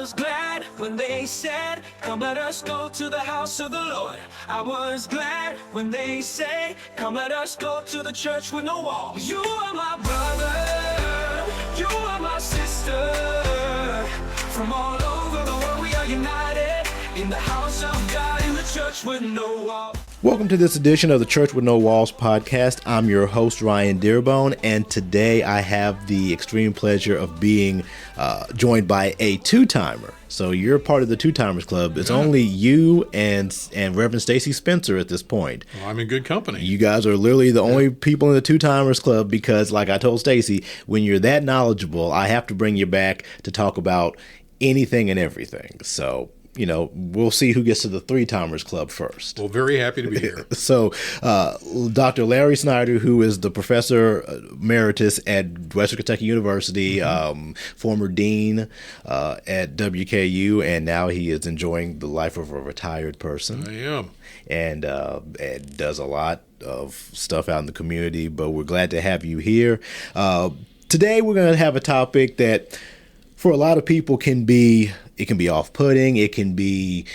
was glad when they said, come let us go to the house of the Lord. I was glad when they say, come let us go to the church with no walls. You are my brother, you are my sister. From all over the world we are united in the house of God, in the church with no walls. Welcome to this edition of the Church with No Walls podcast. I'm your host, Ryan Dearbone, and today I have the extreme pleasure of being joined by a two-timer. So you're part of the Two-Timers Club. It's only you and Reverend Stacy Spencer at this point. Well, I'm in good company. You guys are literally the only people in the Two-Timers Club because, like I told Stacy, when you're that knowledgeable, I have to bring you back to talk about anything and everything. So, you know, we'll see who gets to the Three-Timers Club first. Well, very happy to be here. So, Dr. Larry Snyder, who is the Professor Emeritus at Western Kentucky University, former dean at WKU, and now he is enjoying the life of a retired person. I am. And does a lot of stuff out in the community, but we're glad to have you here. Today, we're going to have a topic that, for a lot of people, can be off-putting, it can be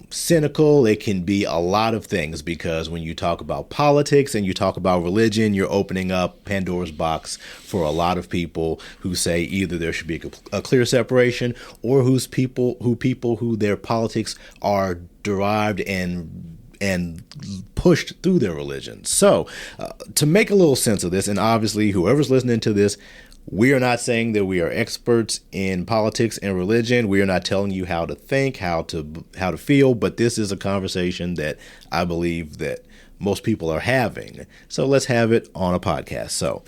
cynical, it can be a lot of things, because when you talk about politics and you talk about religion, you're opening up Pandora's box for a lot of people who say either there should be a clear separation, or who their politics are derived and pushed through their religion. So to make a little sense of this, and obviously whoever's listening to this, we are not saying that we are experts in politics and religion. We are not telling you how to think, how to feel, but this is a conversation that I believe that most people are having. So let's have it on a podcast. So,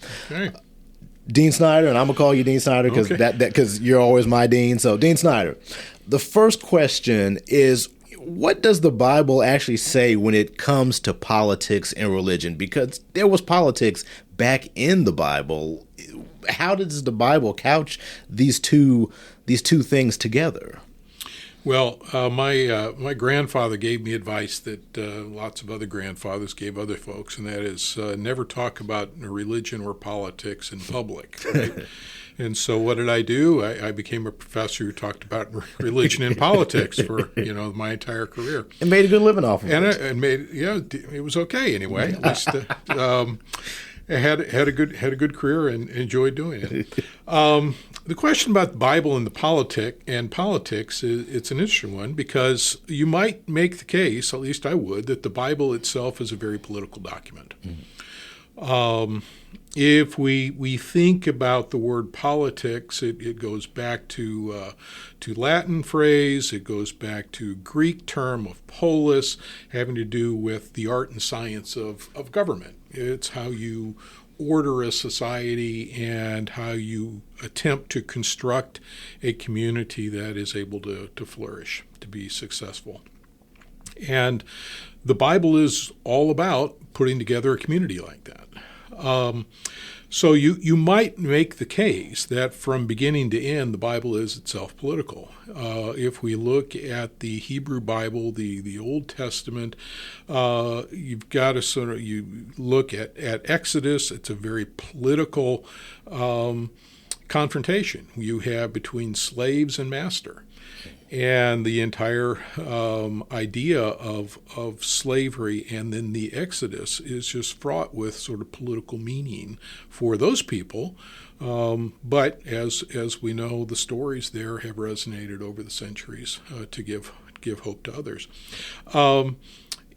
Dean Snyder, and I'm gonna call you Dean Snyder because you're always my dean. So, Dean Snyder, the first question is, what does the Bible actually say when it comes to politics and religion? Because there was politics back in the Bible. How does the Bible couch these two things together? Well, my grandfather gave me advice that lots of other grandfathers gave other folks, and that is never talk about religion or politics in public. Right? And so what did I do? I became a professor who talked about religion and politics for my entire career. And made a good living off of it. And it was okay anyway. At least I had a good career and enjoyed doing it. The question about the Bible and politics it's an interesting one, because you might make the case, at least I would, that the Bible itself is a very political document. If we think about the word politics, it goes back to Latin phrase. It goes back to Greek term of polis, having to do with the art and science of government. It's how you order a society and how you attempt to construct a community that is able to flourish, to be successful. And the Bible is all about putting together a community like that. So you might make the case that from beginning to end, the Bible is itself political. If we look at the Hebrew Bible, the Old Testament, you've got to you look at Exodus. It's a very political confrontation you have between slaves and master. And the entire idea of slavery and then the Exodus is just fraught with sort of political meaning for those people. But as we know, the stories there have resonated over the centuries to give hope to others.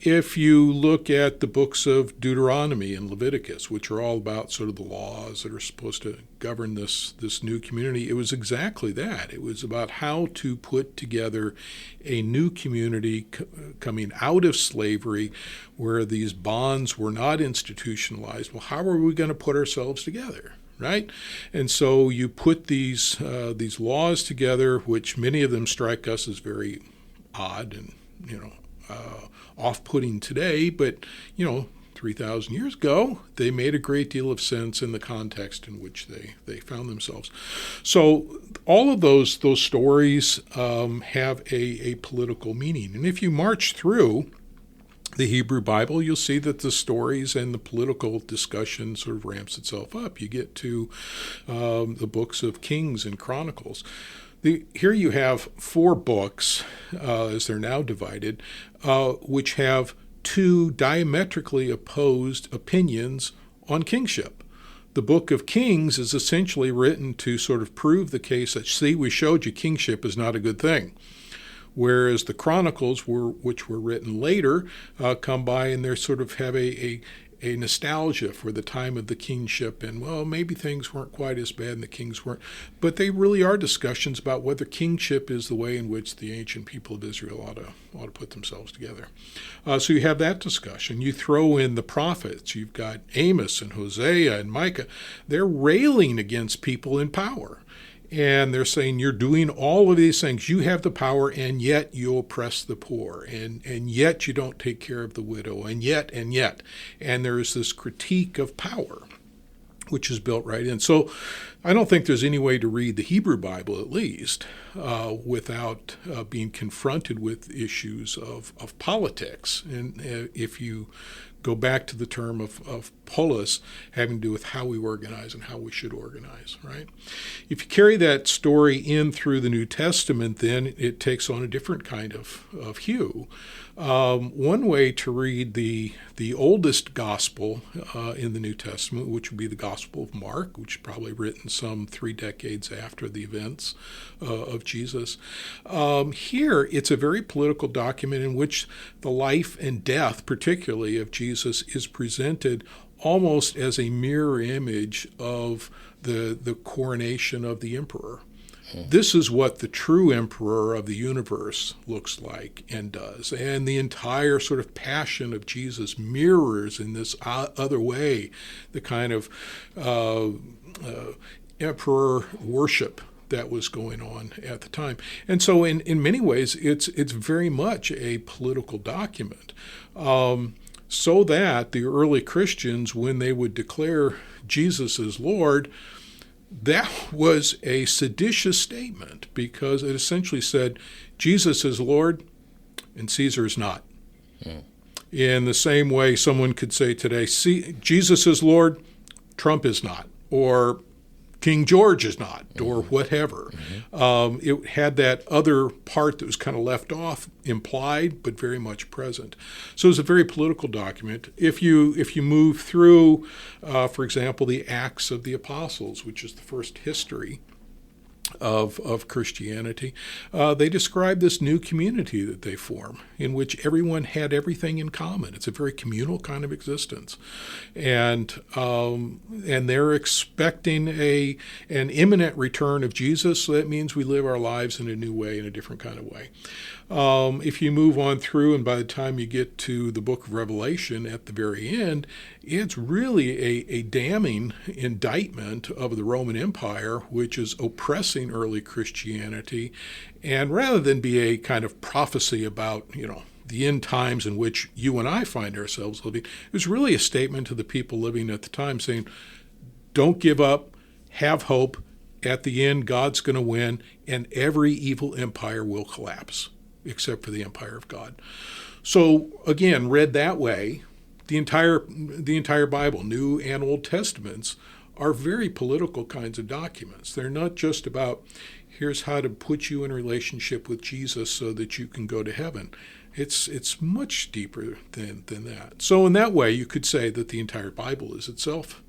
If you look at the books of Deuteronomy and Leviticus, which are all about sort of the laws that are supposed to govern this new community, it was exactly that. It was about how to put together a new community coming out of slavery where these bonds were not institutionalized. Well, how are we going to put ourselves together? Right? And so you put these laws together, which many of them strike us as very odd and, off-putting today, but 3,000 years ago, they made a great deal of sense in the context in which they found themselves. So all of those stories have a political meaning. And if you march through the Hebrew Bible, you'll see that the stories and the political discussion sort of ramps itself up. You get to the books of Kings and Chronicles. Here you have 4 books, as they're now divided, which have 2 diametrically opposed opinions on kingship. The Book of Kings is essentially written to sort of prove the case that, see, we showed you kingship is not a good thing. Whereas the Chronicles, which were written later, come by and they sort of have a nostalgia for the time of the kingship, and, well, maybe things weren't quite as bad and the kings weren't. But they really are discussions about whether kingship is the way in which the ancient people of Israel ought to put themselves together. So you have that discussion. You throw in the prophets. You've got Amos and Hosea and Micah. They're railing against people in power. And they're saying, you're doing all of these things. You have the power, and yet you oppress the poor, and yet you don't take care of the widow, and yet. And there is this critique of power, which is built right in. So I don't think there's any way to read the Hebrew Bible, at least, without being confronted with issues of politics. And if you go back to the term of polis, having to do with how we organize and how we should organize, right? If you carry that story in through the New Testament, then it takes on a different kind of hue. One way to read the oldest gospel in the New Testament, which would be the Gospel of Mark, which is probably written some 3 decades after the events of Jesus. Here, it's a very political document in which the life and death, particularly of Jesus, is presented almost as a mirror image of the coronation of the emperor. This is what the true emperor of the universe looks like and does. And the entire sort of passion of Jesus mirrors in this other way the kind of emperor worship that was going on at the time. And so in many ways, it's very much a political document. So that the early Christians, when they would declare Jesus as Lord, that was a seditious statement, because it essentially said Jesus is Lord and Caesar is not. In the same way someone could say today, Jesus is Lord, Trump is not, or King George is not, or whatever. It had that other part that was kind of left off, implied, but very much present. So it's a very political document. If you move through, for example, the Acts of the Apostles, which is the first history of Christianity, they describe this new community that they form, in which everyone had everything in common. It's a very communal kind of existence, and they're expecting an imminent return of Jesus. So that means we live our lives in a new way, in a different kind of way. If you move on through, and by the time you get to the book of Revelation at the very end, it's really a damning indictment of the Roman Empire, which is oppressing early Christianity. And rather than be a kind of prophecy about, the end times in which you and I find ourselves living, it was really a statement to the people living at the time saying, don't give up, have hope. At the end, God's going to win, and every evil empire will collapse, except for the empire of God. So again, read that way, the entire Bible, New and Old Testaments, are very political kinds of documents. They're not just about, here's how to put you in relationship with Jesus so that you can go to heaven. It's much deeper than that. So in that way, you could say that the entire Bible is itself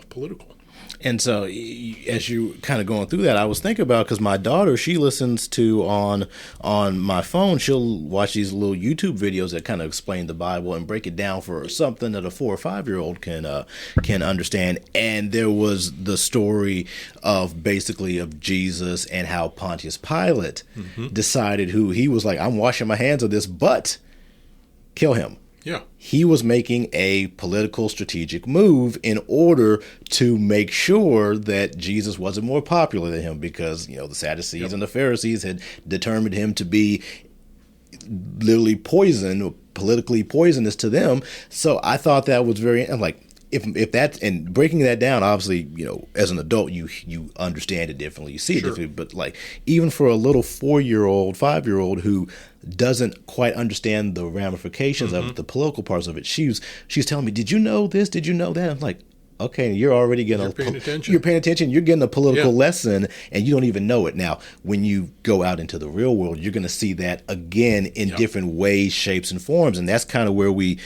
political. And so as you kind of going through that, I was thinking about, because my daughter, she listens to on my phone, she'll watch these little YouTube videos that kind of explain the Bible and break it down for something that a 4 or 5-year-old can understand. And there was the story of Jesus and how Pontius Pilate decided he was like, I'm washing my hands of this, but kill him. Yeah. He was making a political strategic move in order to make sure that Jesus wasn't more popular than him, because, the Sadducees and the Pharisees had determined him to be literally poison, or politically poisonous to them. So I thought that was very, if that, and breaking that down, obviously, as an adult, you understand it differently, you see it differently, but even for a little 4-year-old, 5-year-old who doesn't quite understand the ramifications of the political parts of it, she's telling me, did you know this? Did you know that? I'm like, Okay, you're already getting paying attention. You're paying attention. You're getting a political Yeah. lesson, and you don't even know it. Now, when you go out into the real world, you're going to see that again in Yeah. different ways, shapes, and forms, and that's kind of where we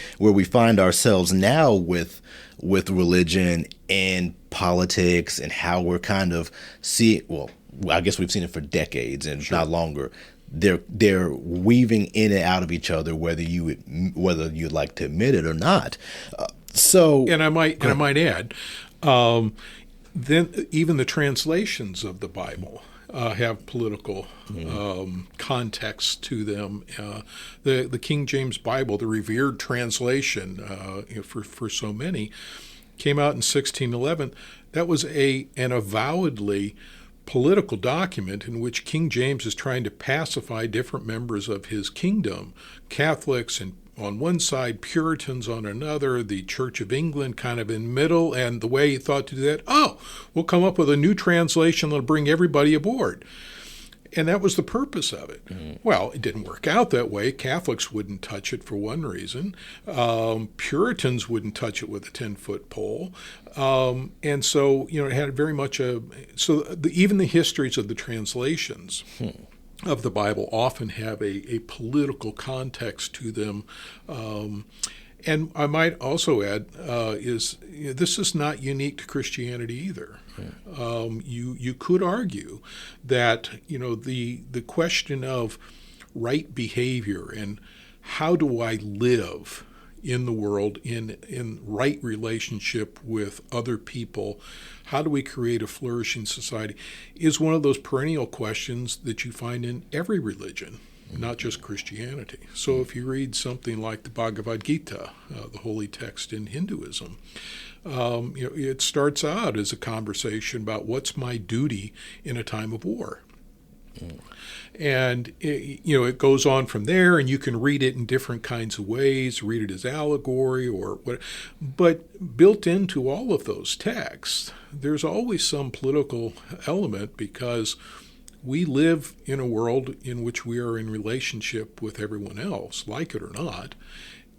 find ourselves now with religion and politics, and how we're kind of see. Well, I guess we've seen it for decades, and Sure. not longer. They're weaving in and out of each other, whether you'd like to admit it or not. And I might add, then even the translations of the Bible have political context to them. The King James Bible, the revered translation for so many, came out in 1611. That was an avowedly political document in which King James is trying to pacify different members of his kingdom, Catholics and on one side, Puritans on another, the Church of England kind of in middle, and the way he thought to do that, we'll come up with a new translation that'll bring everybody aboard. And that was the purpose of it. Well, it didn't work out that way. Catholics wouldn't touch it for one reason. Puritans wouldn't touch it with a 10-foot pole. And so, it had very much even the histories of the translations of the Bible often have a political context to them. And I might also add this is not unique to Christianity either. You could argue that the question of right behavior and how do I live in the world in right relationship with other people, how do we create a flourishing society, is one of those perennial questions that you find in every religion, not just Christianity. So if you read something like the Bhagavad Gita, the holy text in Hinduism, it starts out as a conversation about what's my duty in a time of war. And it goes on from there, and you can read it in different kinds of ways, read it as allegory or what. But built into all of those texts, there's always some political element, because we live in a world in which we are in relationship with everyone else, like it or not.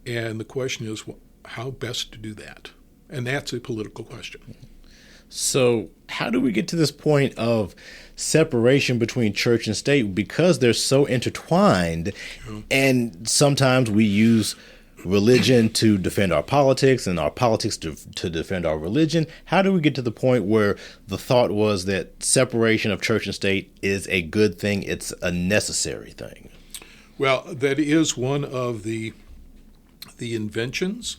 And the question is, how best to do that? And that's a political question. So how do we get to this point of separation between church and state, because they're so intertwined? And sometimes we use religion to defend our politics, and our politics to defend our religion. How do we get to the point where the thought was that separation of church and state is a good thing, it's a necessary thing? Well, that is one of the inventions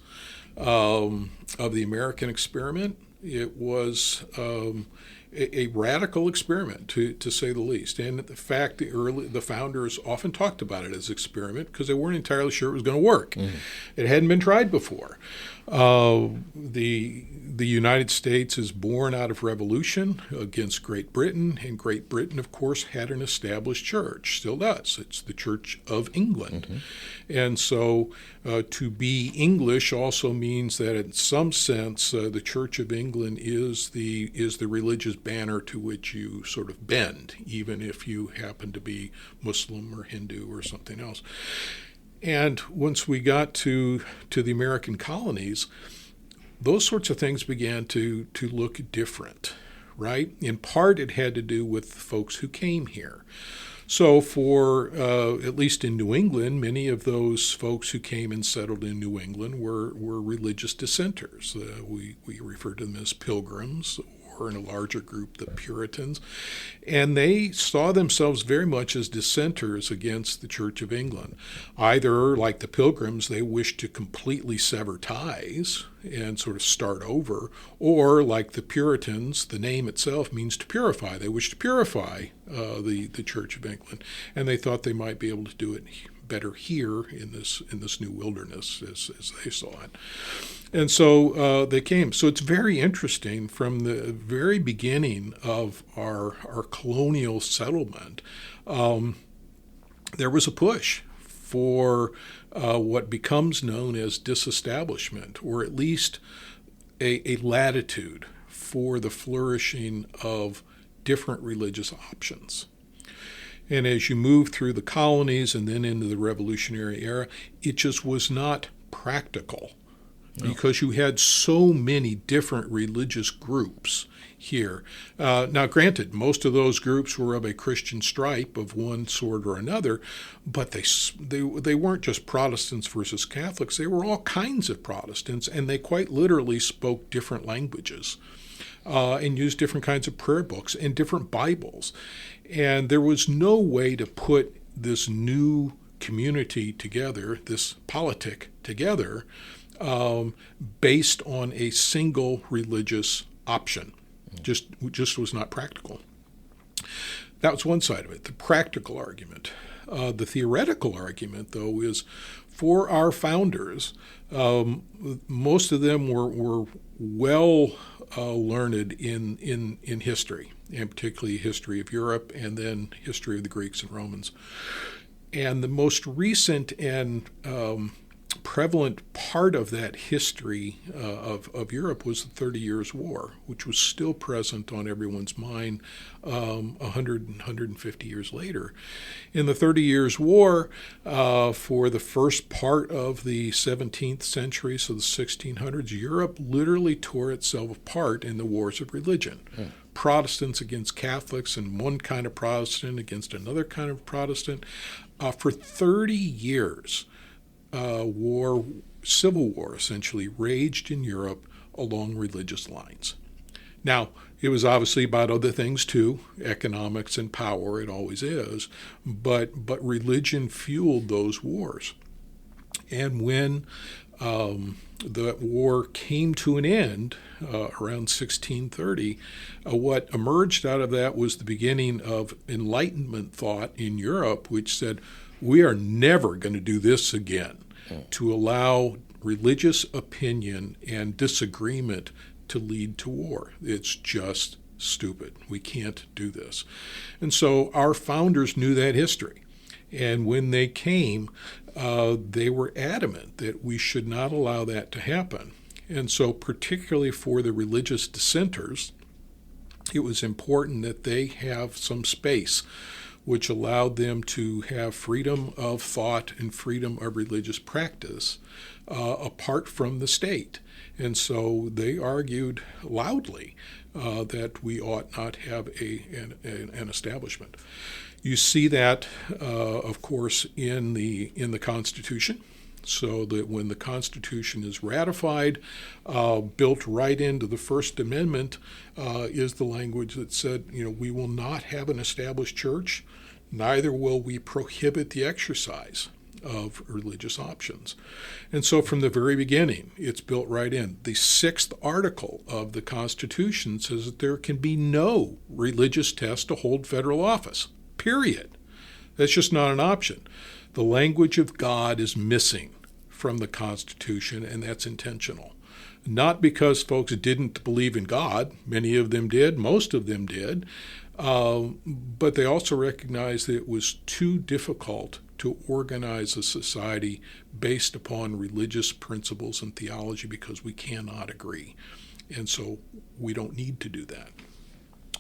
of the American experiment. It was a radical experiment, to say the least. And the fact, the founders often talked about it as experiment because they weren't entirely sure it was going to work. It hadn't been tried before. The United States is born out of revolution against Great Britain, and Great Britain, of course, had an established church, still does. It's the Church of England. And so to be English also means that in some sense the Church of England is the religious banner to which you sort of bend, even if you happen to be Muslim or Hindu or something else. And once we got to the American colonies, those sorts of things began to look different, right? In part, it had to do with the folks who came here. So for, at least in New England, many of those folks who came and settled in New England were religious dissenters. We refer to them as pilgrims, or in a larger group, the Puritans. And they saw themselves very much as dissenters against the Church of England. Either, like the Pilgrims, they wished to completely sever ties and sort of start over, or like the Puritans, the name itself means to purify. They wished to purify the Church of England, and they thought they might be able to do it better here in this new wilderness as they saw it. And so they came. So it's very interesting, from the very beginning of our colonial settlement, there was a push for what becomes known as disestablishment, or at least a latitude for the flourishing of different religious options. And as you move through the colonies and then into the Revolutionary era, it just was not practical because you had so many different religious groups here. Now, granted, most of those groups were of a Christian stripe of one sort or another, but they weren't just Protestants versus Catholics. They were all kinds of Protestants, and they quite literally spoke different languages and used different kinds of prayer books and different Bibles. And there was no way to put this new community together, this politic together, based on a single religious option. Just was not practical. That was one side of it, the practical argument. The theoretical argument, though, is for our founders, most of them were well learned in history, and particularly history of Europe and then history of the Greeks and Romans. And the most recent and prevalent part of that history of Europe was the 30 Years' War, which was still present on everyone's mind 100 and 150 years later. In the 30 Years' War, for the first part of the 17th century, so the 1600s, Europe literally tore itself apart in the wars of religion. Protestants against Catholics, and one kind of Protestant against another kind of Protestant. For 30 years, civil war essentially raged in Europe along religious lines. Now, it was obviously about other things too, economics and power, it always is, but religion fueled those wars. And when the war came to an end around 1630, what emerged out of that was the beginning of Enlightenment thought in Europe, which said, we are never going to do this again, to allow religious opinion and disagreement to lead to war. It's just stupid. We can't do this. And so our founders knew that history. And when they came, they were adamant that we should not allow that to happen. And so particularly for the religious dissenters, it was important that they have some space which allowed them to have freedom of thought and freedom of religious practice apart from the state. And so they argued loudly that we ought not have an establishment. You see that, of course, in the Constitution. So that when the Constitution is ratified, built right into the First Amendment is the language that said, we will not have an established church, neither will we prohibit the exercise of religious options. And so from the very beginning, it's built right in. The 6th article of the Constitution says that there can be no religious test to hold federal office, period. That's just not an option. The language of God is missing from the Constitution, and that's intentional. Not because folks didn't believe in God. Many of them did. Most of them did. But they also recognized that it was too difficult to organize a society based upon religious principles and theology because we cannot agree. And so we don't need to do that.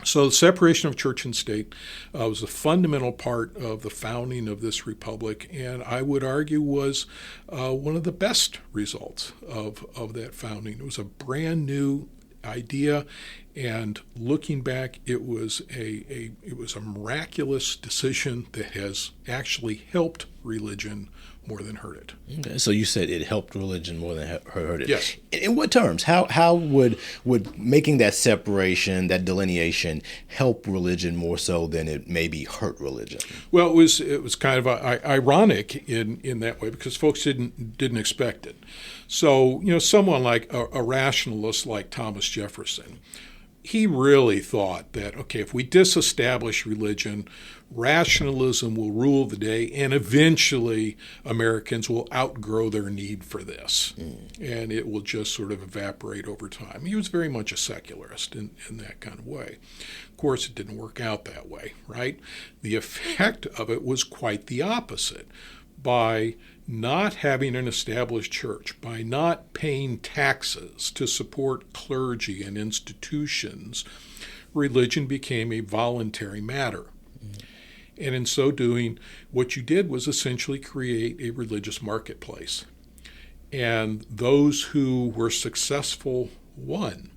So the separation of church and state was a fundamental part of the founding of this republic, and I would argue was one of the best results of that founding. It was a brand new idea, and looking back, it was a miraculous decision that has actually helped religion more than hurt it. Okay, so you said it helped religion more than hurt it. Yes. In what terms? How would making that separation, that delineation, help religion more so than it maybe hurt religion? Well, it was kind of ironic in that way because folks didn't expect it. So someone like a rationalist like Thomas Jefferson, he really thought that, okay, if we disestablish religion, rationalism will rule the day, and eventually Americans will outgrow their need for this, and it will just sort of evaporate over time. He was very much a secularist in that kind of way. Of course, it didn't work out that way, right? The effect of it was quite the opposite. By not having an established church, by not paying taxes to support clergy and institutions, religion became a voluntary matter. And in so doing, what you did was essentially create a religious marketplace. and those who were successful won.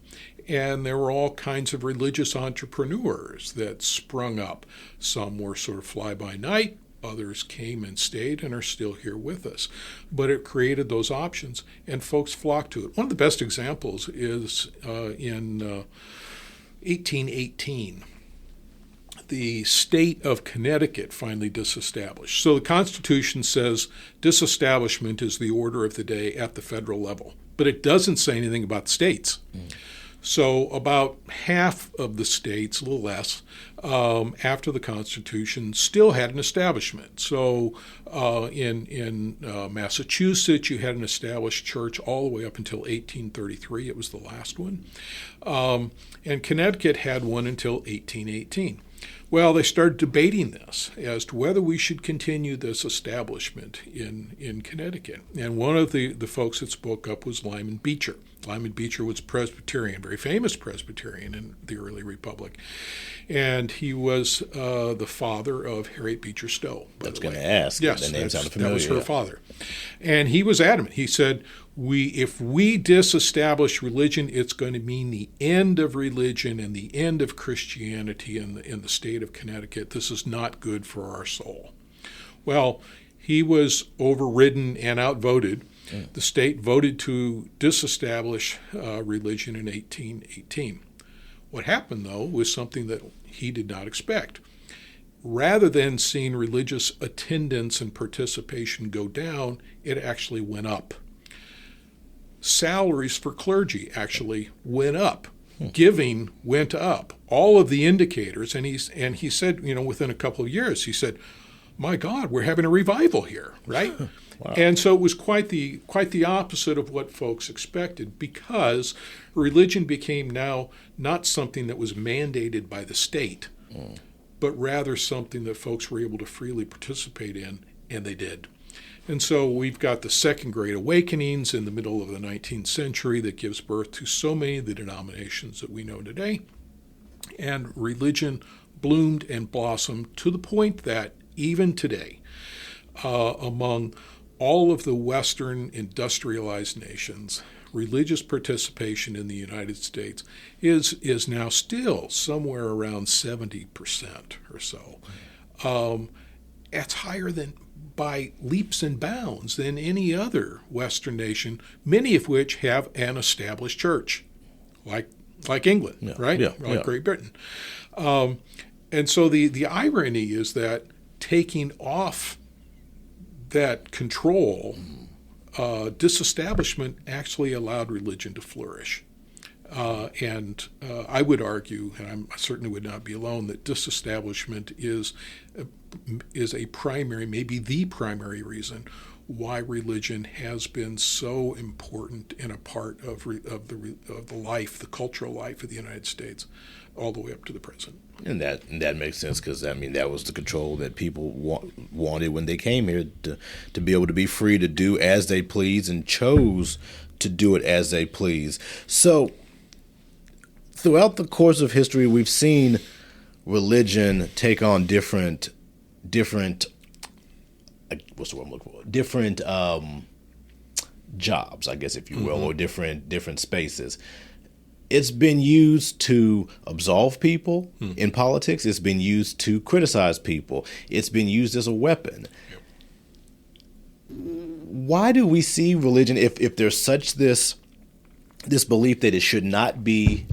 And there were all kinds of religious entrepreneurs that sprung up. Some were sort of fly-by-night, others came and stayed and are still here with us. But it created those options, and folks flocked to it. One of the best examples is in 1818. The state of Connecticut finally disestablished. So the Constitution says disestablishment is the order of the day at the federal level, but it doesn't say anything about the states. So about half of the states, a little less, after the Constitution still had an establishment. So in Massachusetts, you had an established church all the way up until 1833. It was the last one. And Connecticut had one until 1818. Well, they started debating this as to whether we should continue this establishment in Connecticut. And one of the folks that spoke up was Lyman Beecher. Lyman Beecher was Presbyterian, very famous Presbyterian in the early Republic. And he was the father of Harriet Beecher Stowe. I was going to ask. Yes, the name sounded familiar. that was her father. And he was adamant. He said, if we disestablish religion, it's going to mean the end of religion and the end of Christianity in the state of Connecticut. This is not good for our soul. Well, he was overridden and outvoted. The state voted to disestablish religion in 1818. What happened, though, was something that he did not expect. Rather than seeing religious attendance and participation go down, it actually went up. Salaries for clergy actually went up. Giving went up. All of the indicators, and he said, within a couple of years, he said, "My God, we're having a revival here," right? Wow. And so it was quite the opposite of what folks expected, because religion became now not something that was mandated by the state, but rather something that folks were able to freely participate in, and they did. And so we've got the Second Great Awakenings in the middle of the 19th century that gives birth to so many of the denominations that we know today. And religion bloomed and blossomed to the point that even today, among all of the Western industrialized nations, religious participation in the United States is now still somewhere around 70% or so. That's higher than by leaps and bounds than any other Western nation, many of which have an established church, like England, right? Like Great Britain. And so the irony is that taking off that control, disestablishment actually allowed religion to flourish. And I would argue, and I certainly would not be alone, that disestablishment is a primary, maybe the primary reason why religion has been so important and a part of the life, the cultural life of the United States, all the way up to the present. And that makes sense, because that was the control that people wanted when they came here, to be able to be free to do as they please, and chose to do it as they please. So throughout the course of history, we've seen religion take on different what's the word I'm looking for? Different jobs, I guess, if you will, or different spaces. It's been used to absolve people in politics. It's been used to criticize people. It's been used as a weapon. Yep. Why do we see religion, if there's such this belief that it should not be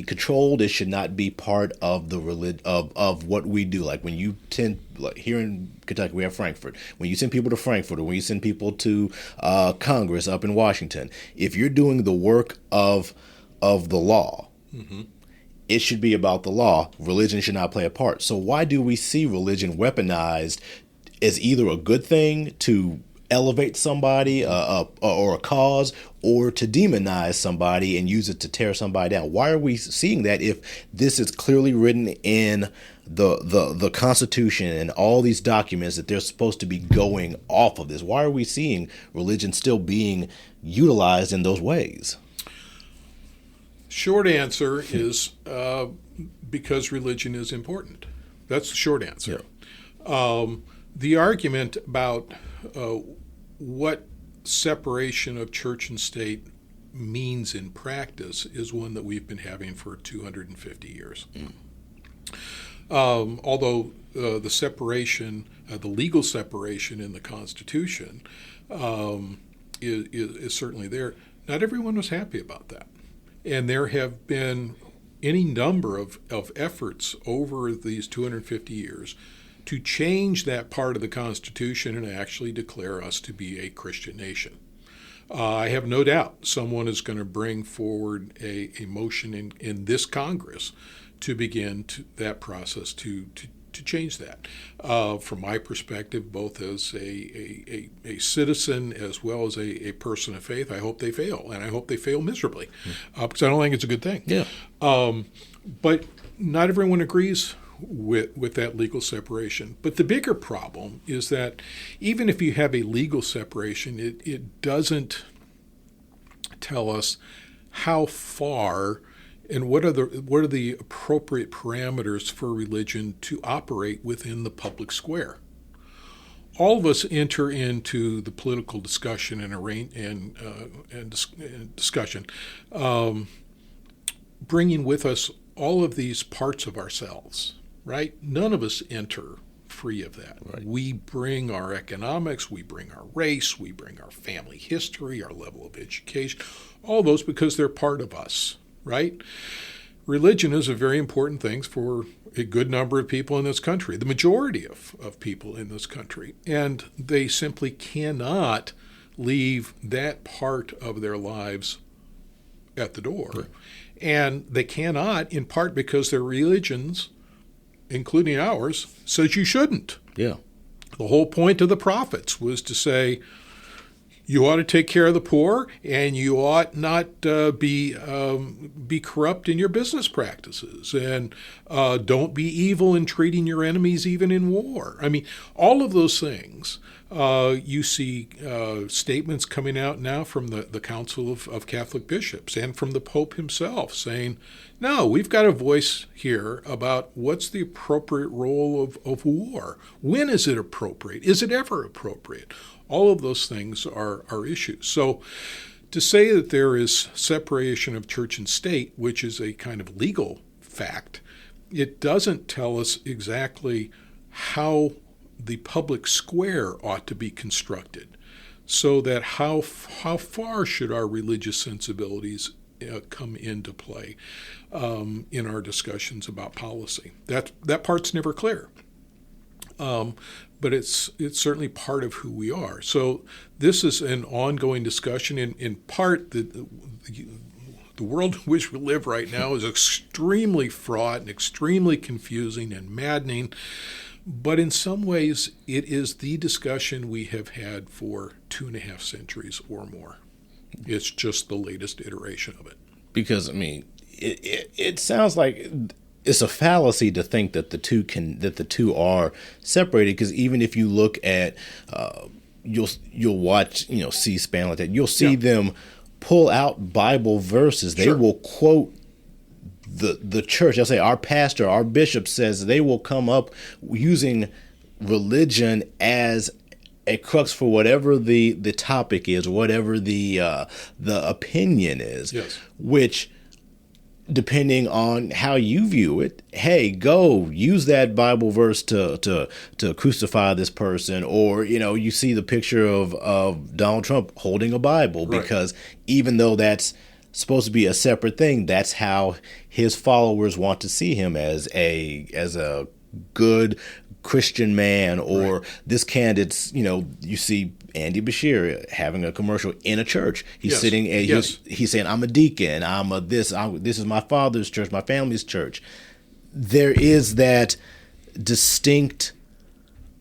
controlled, it should not be part of the of what we do? Like when you here in Kentucky, we have Frankfurt. When you send people to Frankfurt, or when you send people to Congress up in Washington, if you're doing the work of the law, it should be about the law. Religion should not play a part. So why do we see religion weaponized as either a good thing to elevate somebody or a cause, or to demonize somebody and use it to tear somebody down? Why are we seeing that if this is clearly written in the Constitution and all these documents that they're supposed to be going off of this? Why are we seeing religion still being utilized in those ways? Short answer is because religion is important. That's the short answer. The argument about what separation of church and state means in practice is one that we've been having for 250 years. Although the separation, the legal separation in the Constitution is certainly there, not everyone was happy about that. And there have been any number of efforts over these 250 years to change that part of the Constitution and actually declare us to be a Christian nation. I have no doubt someone is going to bring forward a motion in this Congress to begin that process to change that. From my perspective, both as a citizen as well as a person of faith, I hope they fail, and I hope they fail miserably, because I don't think it's a good thing. Yeah. But not everyone agrees with that legal separation. But the bigger problem is that even if you have a legal separation, it doesn't tell us how far and what are the appropriate parameters for religion to operate within the public square. All of us enter into the political discussion and discussion, bringing with us all of these parts of ourselves. Right? None of us enter free of that. Right. We bring our economics, we bring our race, we bring our family history, our level of education, all those because they're part of us, right? Religion is a very important thing for a good number of people in this country, the majority of people in this country, and they simply cannot leave that part of their lives at the door. Right. And they cannot, in part because their religions, including ours, says you shouldn't. Yeah. The whole point of the prophets was to say you ought to take care of the poor and you ought not be corrupt in your business practices, and don't be evil in treating your enemies even in war. I mean, all of those things. You see statements coming out now from the Council of Catholic Bishops and from the Pope himself saying, no, we've got a voice here about what's the appropriate role of war. When is it appropriate? Is it ever appropriate? All of those things are issues. So to say that there is separation of church and state, which is a kind of legal fact, it doesn't tell us exactly how the public square ought to be constructed, so that how far should our religious sensibilities come into play in our discussions about policy. That part's never clear, but it's certainly part of who we are. So this is an ongoing discussion. In part, the world in which we live right now is extremely fraught and extremely confusing and maddening. But in some ways, it is the discussion we have had for 2.5 centuries or more. It's just the latest iteration of it. Because, I mean, it sounds like it's a fallacy to think that the two are separated. Because even if you look at, you'll watch, C-SPAN like that, you'll see them pull out Bible verses. They will quote the church. They'll say our pastor, our bishop says, they will come up using religion as a crux for whatever the topic is, whatever the opinion is. Yes. Which, depending on how you view it, hey, go use that Bible verse to crucify this person, or you see the picture of Donald Trump holding a Bible, because even though that's supposed to be a separate thing, that's how his followers want to see him, as a good Christian man. Or this candidate's, you see Andy Bashir having a commercial in a church. He's sitting and he's saying, I'm a deacon, this is my father's church, my family's church. There is that distinct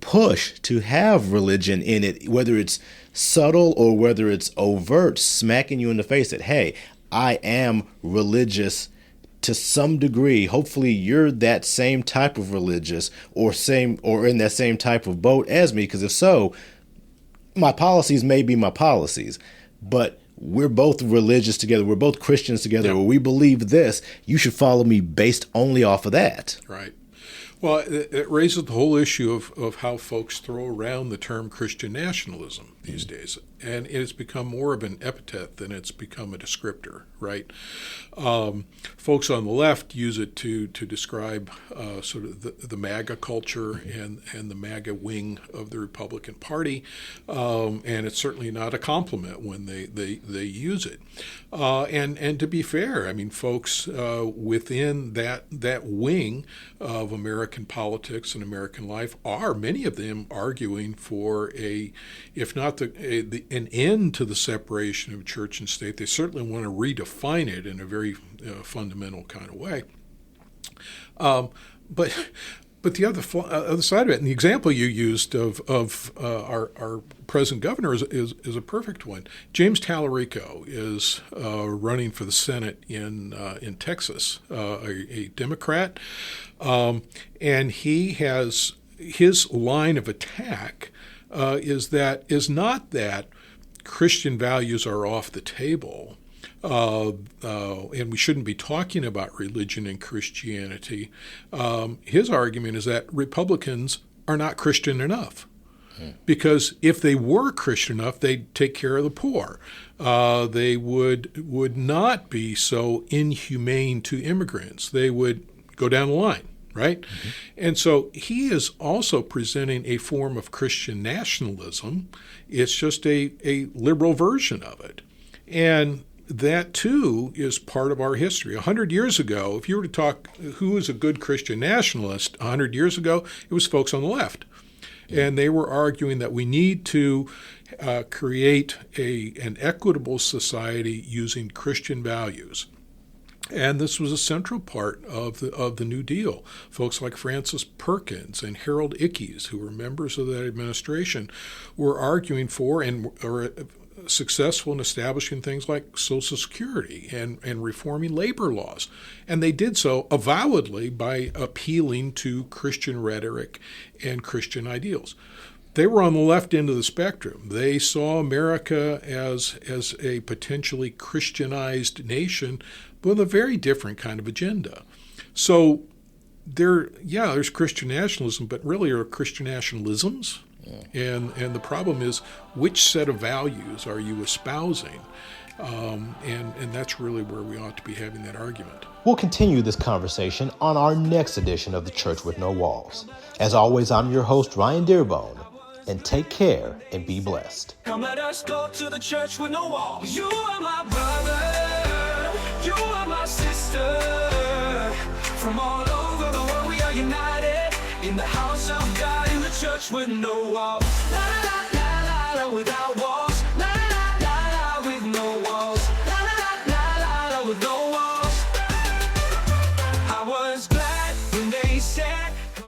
push to have religion in it, whether it's subtle or whether it's overt, smacking you in the face that, hey, I am religious to some degree. Hopefully you're that same type of religious or in that same type of boat as me, because if so, my policies may be my policies, but we're both religious together. We're both Christians together. Or we believe this. You should follow me based only off of that. Right. Well, it raises the whole issue of how folks throw around the term Christian nationalism. these days, and it's become more of an epithet than it's become a descriptor, right? Folks on the left use it to describe sort of the MAGA culture and the MAGA wing of the Republican Party, and it's certainly not a compliment when they use it. And to be fair, I mean, folks within that wing of American politics and American life are, many of them, arguing for if not an end to the separation of church and state. They certainly want to redefine it in a very fundamental kind of way. But the other side of it, and the example you used of our present governor is a perfect one. James Tallarico is running for the Senate in Texas, a Democrat, and he has his line of attack is not that Christian values are off the table, and we shouldn't be talking about religion and Christianity. His argument is that Republicans are not Christian enough. Because if they were Christian enough, they'd take care of the poor. They would not be so inhumane to immigrants. They would go down the line. Right? Mm-hmm. And so he is also presenting a form of Christian nationalism. It's just a liberal version of it. And that, too, is part of our history. 100 years ago, if you were to talk who is a good Christian nationalist, 100 years ago, it was folks on the left. Yeah. And they were arguing that we need to create an equitable society using Christian values. And this was a central part of the New Deal. Folks like Francis Perkins and Harold Ickes, who were members of that administration, were arguing for and were successful in establishing things like Social Security and reforming labor laws. And they did so avowedly by appealing to Christian rhetoric and Christian ideals. They were on the left end of the spectrum. They saw America as a potentially Christianized nation with a very different kind of agenda. So there's Christian nationalism, but really are Christian nationalisms. Yeah. And the problem is, which set of values are you espousing? And that's really where we ought to be having that argument. We'll continue this conversation on our next edition of The Church with No Walls. As always, I'm your host, Ryan Dearbone. And take care and be blessed. Come let us go to the church with no walls. You are my brother, you are my sister. From all over the world we are united in the house of God, in the church with no walls. La la la la la, without walls.